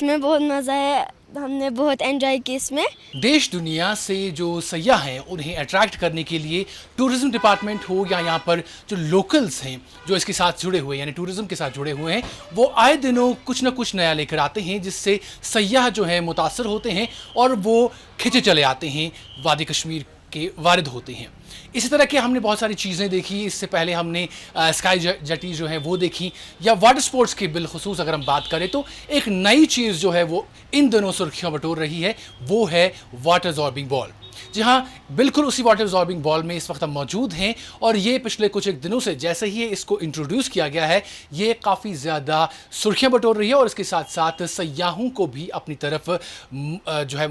इसमें बहुत मज़ा है, हमने बहुत एंजॉय की इसमें। देश दुनिया से जो सयाह हैं उन्हें अट्रैक्ट करने के लिए टूरिज्म डिपार्टमेंट हो या यहाँ पर जो लोकल्स हैं जो इसके साथ जुड़े हुए यानी टूरिज्म के साथ जुड़े हुए हैं, वो आए दिनों कुछ ना कुछ नया लेकर आते हैं जिससे सयाह जो है मुतासर होते हैं और वो खिंचे चले आते हैं, वादी कश्मीर के वारिद होते हैं। इसी तरह के हमने बहुत सारी चीज़ें देखी। इससे पहले हमने स्काई जेटी जो है वो देखी, या वाटर स्पोर्ट्स की बिलखुसूस अगर हम बात करें तो एक नई चीज़ जो है वो इन दिनों सुर्खियां बटोर रही है, वो है वाटर अब्जॉर्बिंग बॉल। जी हाँ, बिल्कुल उसी वाटर अब्जॉर्बिंग बॉल में इस वक्त हम मौजूद हैं और ये पिछले कुछ एक दिनों से जैसे ही इसको इंट्रोड्यूस किया गया है ये काफ़ी ज़्यादा सुर्खियां बटोर रही है और इसके साथ साथ सयाहों को भी अपनी तरफ जो है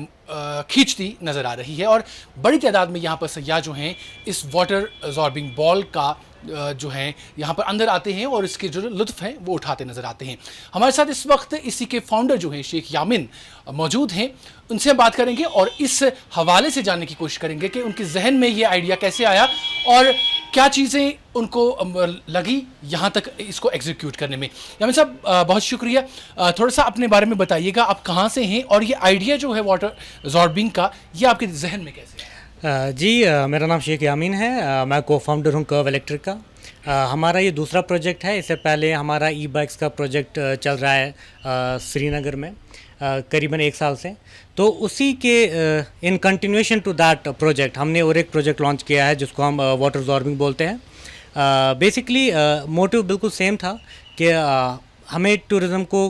खींचती नज़र आ रही है। और बड़ी तादाद में यहाँ पर सयाह जो हैं इस वाटर अब्जॉर्बिंग बॉल का जो हैं यहाँ पर अंदर आते हैं और इसके जो लुत्फ़ हैं वो उठाते नज़र आते हैं। हमारे साथ इस वक्त इसी के फाउंडर जो हैं शेख यामिन मौजूद हैं, उनसे हम बात करेंगे और इस हवाले से जानने की कोशिश करेंगे कि उनके जहन में ये आइडिया कैसे आया और क्या चीज़ें उनको लगी यहाँ तक इसको एग्जीक्यूट करने में। यामिन साहब बहुत शुक्रिया। थोड़ा सा अपने बारे में बताइएगा, आप कहाँ से हैं और ये आइडिया जो है वाटर अब्जॉर्बिंग का ये आपके जहन में कैसे है? जी मेरा नाम शेख यामीन है। मैं को फाउंडर हूँ कर्व इलेक्ट्रिक का। हमारा ये दूसरा प्रोजेक्ट है। इससे पहले हमारा ई बाइक्स का प्रोजेक्ट चल रहा है श्रीनगर में करीबन 1 साल से। तो उसी के in continuation to that project हमने और एक प्रोजेक्ट लॉन्च किया है जिसको हम वाटर अब्जॉर्बिंग बोलते हैं। बेसिकली मोटिव बिल्कुल सेम था कि हमें टूरिज़्म को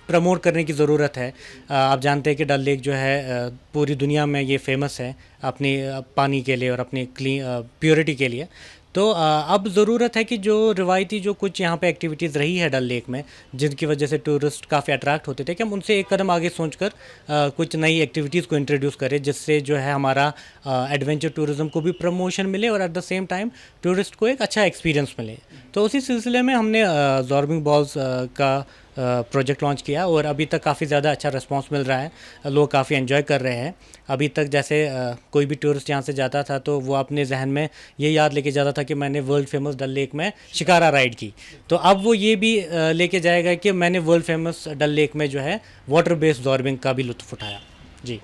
प्रमोट करने की ज़रूरत है। आप जानते हैं कि डल लेक जो है पूरी दुनिया में ये फेमस है अपनी पानी के लिए और अपनी प्योरिटी के लिए। तो अब ज़रूरत है कि जो रिवायती जो कुछ यहाँ पे एक्टिविटीज़ रही है डल लेक में जिनकी वजह से टूरिस्ट काफ़ी अट्रैक्ट होते थे कि हम उनसे एक कदम आगे सोचकर कुछ नई एक्टिविटीज़ को इंट्रोड्यूस करें जिससे जो है हमारा एडवेंचर टूरिज़्म को भी प्रमोशन मिले और at the same time tourist को एक अच्छा एक्सपीरियंस मिले। तो उसी सिलसिले में हमने अब्जॉर्बिंग बॉल्स का प्रोजेक्ट लॉन्च किया और अभी तक काफ़ी ज़्यादा अच्छा रिस्पांस मिल रहा है, लोग काफ़ी एंजॉय कर रहे हैं। अभी तक जैसे कोई भी टूरिस्ट यहाँ से जाता था तो वो अपने जहन में ये याद लेके जाता था कि मैंने वर्ल्ड फेमस डल लेक में शिकारा राइड की, तो अब वो ये भी लेके जाएगा कि मैंने वर्ल्ड फेमस डल लेक में जो है वाटर बेस्ड अब्जॉर्बिंग का भी लुत्फ़ उठाया। जी,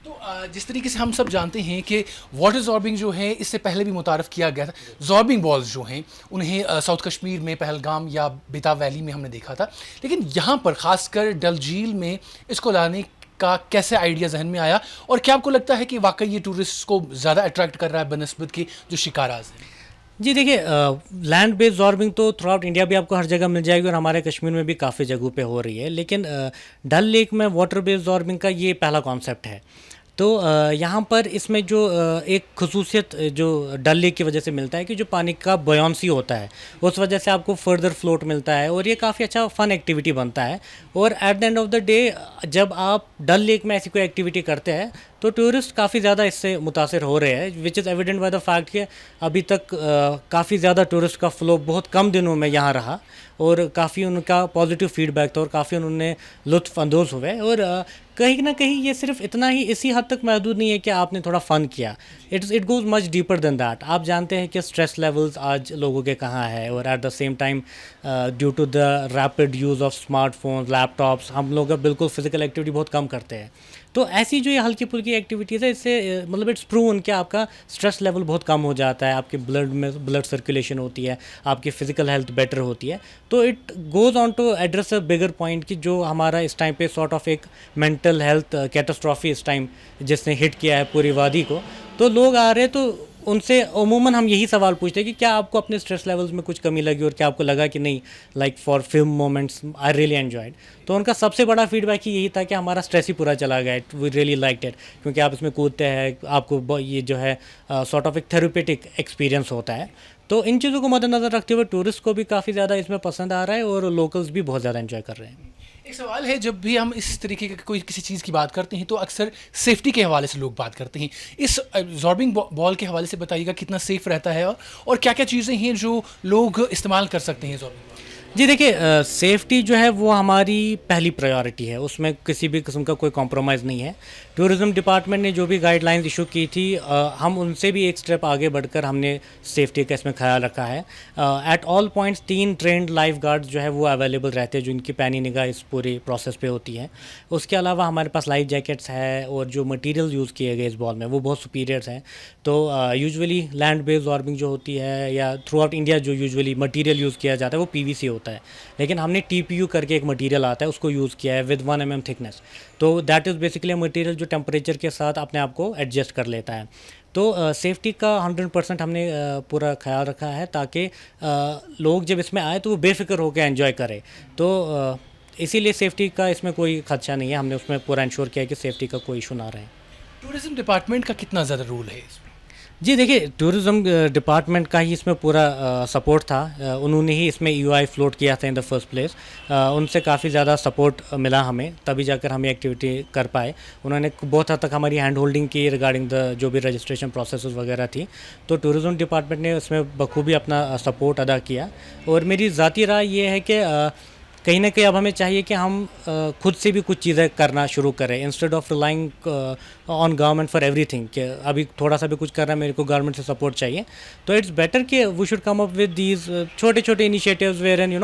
तो जिस तरीके से हम सब जानते हैं कि वाटर अब्जॉर्बिंग जो है इससे पहले भी मुतारफ़ किया गया था। अब्जॉर्बिंग बॉल्स जो हैं उन्हें साउथ कश्मीर में पहलगाम या बेताब वैली में हमने देखा था, लेकिन यहाँ पर ख़ासकर डल झील में इसको लाने का कैसे आइडिया जहन में आया और क्या आपको लगता है कि वाकई ये टूरिस्ट को ज़्यादा अट्रैक्ट कर रहा है बनस्बत के जो शिकाराज हैं? जी देखिए, लैंड बेस्ड अब्जॉर्बिंग तो थ्रू आउट इंडिया भी आपको हर जगह मिल जाएगी और हमारे कश्मीर में भी काफ़ी जगहों पे हो रही है, लेकिन डल लेक में वाटर बेस्ड अब्जॉर्बिंग का ये पहला कॉन्सेप्ट है। तो यहाँ पर इसमें जो एक खसूसियत जो डल लेक की वजह से मिलता है कि जो पानी का बॉयंसी होता है उस वजह से आपको फर्दर फ्लोट मिलता है और ये काफ़ी अच्छा फन एक्टिविटी बनता है। और at the end of the day जब आप डल लेक में ऐसी कोई एक्टिविटी करते हैं तो टूरिस्ट काफ़ी ज़्यादा इससे मुतासिर हो रहे हैं, which is evident by the fact कि अभी तक काफ़ी ज़्यादा टूरिस्ट का फ्लो बहुत कम दिनों में यहाँ रहा और काफ़ी उनका पॉजिटिव फीडबैक था और काफ़ी उन्होंने लुत्फ़ अंदोज़ हुए। और कहीं ना कहीं ये सिर्फ इतना ही इसी हद तक महदूद नहीं है कि आपने थोड़ा फ़न किया, it goes much deeper than that. आप जानते हैं कि स्ट्रेस लेवल्स आज लोगों के कहाँ है और at the same time due to the rapid use of smartphone laptops हम लोग बिल्कुल फिजिकल एक्टिविटी बहुत कम करते हैं। तो ऐसी जो ये हल्की फुल्की एक्टिविटीज़ है इससे मतलब इट्स प्रूवन कि आपका स्ट्रेस लेवल बहुत कम हो जाता है, आपके ब्लड में ब्लड सर्कुलेशन होती है, आपकी फ़िज़िकल हेल्थ बेटर होती है। तो it goes on to address a bigger point कि जो हमारा इस टाइम पे सॉर्ट ऑफ एक मेंटल हेल्थ कैटास्ट्रॉफी इस टाइम जिसने हिट किया है पूरी वादी को, तो लोग आ रहे हैं तो उनसे अमूमन हम यही सवाल पूछते हैं कि क्या आपको अपने स्ट्रेस लेवल्स में कुछ कमी लगी और क्या आपको लगा कि नहीं like for film moments I really enjoyed. तो उनका सबसे बड़ा फीडबैक ही यही था कि हमारा स्ट्रेस ही पूरा चला गया, वी रियली लाइक्ड इट, क्योंकि आप इसमें कूदते हैं आपको ये जो है सॉर्ट ऑफ एक थेरेपेटिक एक्सपीरियंस होता है। तो इन चीज़ों को मद्देनज़र रखते हुए टूरिस्ट को भी काफ़ी ज़्यादा इसमें पसंद आ रहा है और लोकल्स भी बहुत ज़्यादा एंजॉय कर रहे हैं। एक सवाल है, जब भी हम इस तरीके की कोई किसी चीज़ की बात करते हैं तो अक्सर सेफ्टी के हवाले से लोग बात करते हैं। इस अब्जॉर्बिंग बॉल के हवाले से बताइएगा कितना सेफ़ रहता है और क्या क्या चीज़ें हैं जो लोग इस्तेमाल कर सकते हैं अब्जॉर्बिंग बॉल? जी देखिए, सेफ्टी जो है वो हमारी पहली प्रायोरिटी है, उसमें किसी भी किस्म का कोई कॉम्प्रोमाइज़ नहीं है। टूरिज़्म डिपार्टमेंट ने जो भी गाइडलाइंस इशू की थी, हम उनसे भी एक स्टेप आगे बढ़कर हमने सेफ्टी का इसमें ख्याल रखा है। At all points 3 trend life guards जो है वो अवेलेबल रहते हैं, जो इनकी पैनी निगाह इस पूरे प्रोसेस पे होती है। उसके अलावा हमारे पास लाइफ जैकेट्स है, और जो मटेरियल यूज़ किए गए इस बॉल में वो बहुत सुपीरियर्स हैं। तो यूजुअली लैंड बेस्ड वार्मिंग जो होती है, या थ्रू आउट इंडिया जो यूजुअली मटेरियल यूज़ किया जाता है वो पीवीसी होता है, लेकिन हमने TPU करके एक मटेरियल आता है उसको यूज़ किया है विद 1 mm थिकनेस। तो दैट इज़ बेसिकली मटेरियल जो टेम्परेचर के साथ अपने आप को एडजस्ट कर लेता है। तो सेफ्टी का 100% हमने पूरा ख्याल रखा है, ताकि लोग जब इसमें आए तो वो बेफिक्र होकर एंजॉय करें। तो इसीलिए सेफ्टी का इसमें कोई खदशा नहीं है, हमने उसमें पूरा इंश्योर किया है कि सेफ्टी का कोई इशू ना रहे। टूरिज्म डिपार्टमेंट का कितना ज़्यादा रोल है इसमें? जी देखिए, टूरिज़्म डिपार्टमेंट का ही इसमें पूरा सपोर्ट था। उन्होंने ही इसमें EOI फ्लोट किया था इन द फर्स्ट प्लेस। उनसे काफ़ी ज़्यादा सपोर्ट मिला हमें, तभी जाकर हम ये एक्टिविटी कर पाए। उन्होंने बहुत हद तक हमारी हैंड होल्डिंग की रिगार्डिंग द जो भी रजिस्ट्रेशन प्रोसेस वगैरह थी। तो टूरिज़्म डिपार्टमेंट ने उसमें बखूबी अपना सपोर्ट अदा किया। और मेरी ज़ाती राय ये है कि कहीं ना कहीं अब हमें चाहिए कि हम खुद से भी कुछ चीज़ें करना शुरू करें, instead of relying on government for everything. कि अभी थोड़ा सा भी कुछ कर रहा है, मेरे को गवर्नमेंट से सपोर्ट चाहिए। तो इट्स बेटर कि we should come up with these छोटे छोटे initiatives where and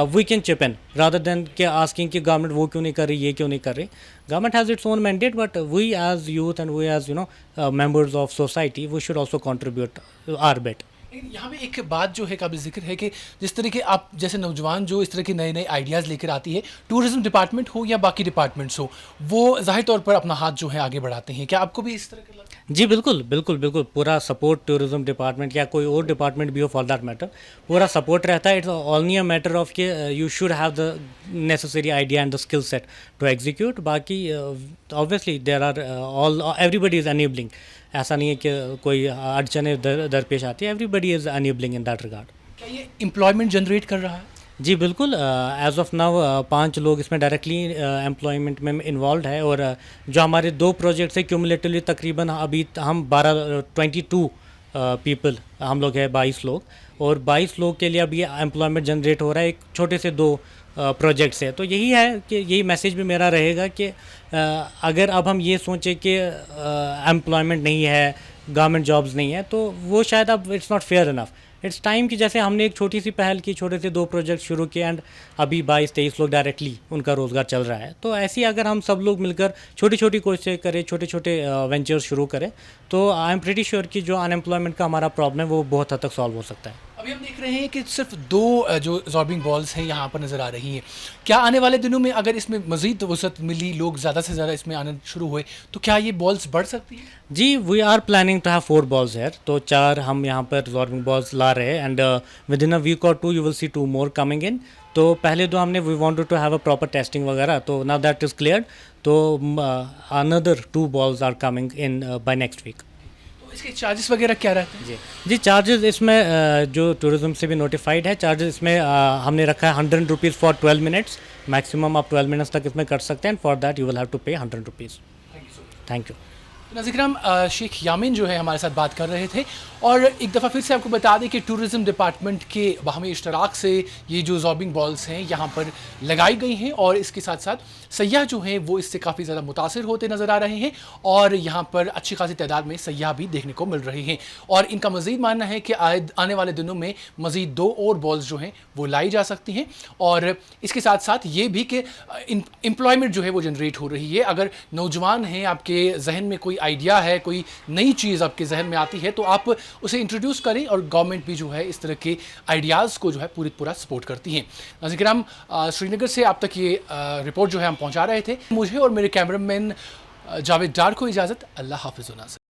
we can chip in, rather than के आस्किंग कि गवर्नमेंट वो क्यों नहीं कर रही, ये क्यों नहीं कर रही। Government has its own mandate, but we as youth and we as members of society we should also contribute our bit. यहाँ पे एक बात जो है काबिल जिक्र है कि जिस तरह के आप जैसे नौजवान जो इस तरह के नए नए आइडियाज़ लेकर आती है, टूरिज्म डिपार्टमेंट हो या बाकी डिपार्टमेंट्स हो, वो ज़ाहिर तौर पर अपना हाथ जो है आगे बढ़ाते हैं। क्या आपको भी इस तरह का लगता है? जी बिल्कुल बिल्कुल बिल्कुल, पूरा सपोर्ट टूरिज्म डिपार्टमेंट या कोई और डिपार्टमेंट भी हो फॉर दैट मैटर, पूरा सपोर्ट रहता है। It's only a matter of कि you should have the necessary idea and the skill set to execute. बाकी obviously there are all everybody is enabling. ऐसा नहीं है कि कोई अड़चने दरपेश आती है, everybody is enabling in that regard. क्या ये एम्प्लॉयमेंट जनरेट कर रहा है? जी बिल्कुल, एज ऑफ नाउ 5 लोग इसमें डायरेक्टली एम्प्लॉयमेंट में इन्वॉल्व है। और जो हमारे 2 प्रोजेक्ट्स हैं, क्यूमुलेटिवली तकरीबन अभी हम 22 पीपल हम लोग हैं, 22 लोग, और 22 लोग के लिए अब ये एम्प्लॉयमेंट जनरेट हो रहा है एक छोटे से 2 प्रोजेक्ट्स है। तो यही है कि यही मैसेज भी मेरा रहेगा कि अगर अब हम ये सोचें कि एम्प्लॉयमेंट नहीं है, गवर्नमेंट जॉब्स नहीं है, तो वो शायद अब it's not fair enough. It's time कि जैसे हमने एक छोटी सी पहल की, छोटे से 2 प्रोजेक्ट शुरू किए, एंड अभी 22-23 लोग डायरेक्टली उनका रोज़गार चल रहा है। तो ऐसे ही अगर हम सब लोग मिलकर छोटी छोटी कोशिशें करें, छोटे छोटे वेंचर्स शुरू करें, तो आई एम प्रीटी श्योर कि जो अनएम्प्लॉयमेंट का हमारा प्रॉब्लम है वो बहुत हद तक सॉल्व हो सकता है। अभी हम देख रहे हैं कि सिर्फ 2 जो जॉर्बिंग बॉल्स हैं यहाँ पर नज़र आ रही हैं। क्या आने वाले दिनों में अगर इसमें मज़ीद वसअत मिली, लोग ज़्यादा से ज़्यादा इसमें आना शुरू हुए, तो क्या ये बॉल्स बढ़ सकती हैं? जी, we are planning to have 4 balls here. तो 4 हम यहाँ पर जॉर्बिंग बॉल्स ला रहे हैं, and within a week or 2 you will see 2 more coming in. तो पहले 2 हमने we wanted to have a proper testing वगैरह, तो नाउ दैट इज़ क्लियर्ड। तो another 2 balls are coming in by next week. तो इसके charges वगैरह क्या रहते हैं? जी चार्जेस इसमें जो टूरिज्म से भी नोटिफाइड है, चार्जेस इसमें हमने रखा है 100 रुपीज़ फॉर 12 मिनट्स। मैक्सिमम आप 12 मिनट्स तक इसमें कर सकते हैं, for that you will have to pay 100 rupees. Thank you. Nazir Sheikh Yamin जो है हमारे साथ बात कर रहे थे। और एक दफ़ा फिर से आपको बता दें कि टूरिज़म डिपार्टमेंट के बाहमी इश्तराक से ये जो जॉर्बिंग बॉल्स हैं यहाँ पर लगाई गई हैं, और इसके साथ साथ सयाह जो हैं वो इससे काफ़ी ज़्यादा मुतासिर होते नज़र आ रहे हैं, और यहाँ पर अच्छी खासी तादाद में सयाह भी देखने को मिल रहे हैं। और इनका मज़ीद मानना है कि आने वाले दिनों में मज़ीद 2 और बॉल्स जो हैं वो लाई जा सकती हैं। और इसके साथ साथ ये भी कि एम्प्लॉयमेंट जो है वो जनरेट हो रही है। अगर नौजवान हैं, आपके जहन में कोई आइडिया है, कोई नई चीज़ आपके जहन में आती है, तो आप उसे इंट्रोड्यूस करें, और गवर्नमेंट भी जो है इस तरह के आइडियाज़ को जो है पूरा सपोर्ट करती है। नाज़िर श्रीनगर से आप तक ये रिपोर्ट जो है हम पहुंचा रहे थे। मुझे और मेरे कैमरामैन जावेद डार को इजाज़त। अल्लाह हाफ़िज़।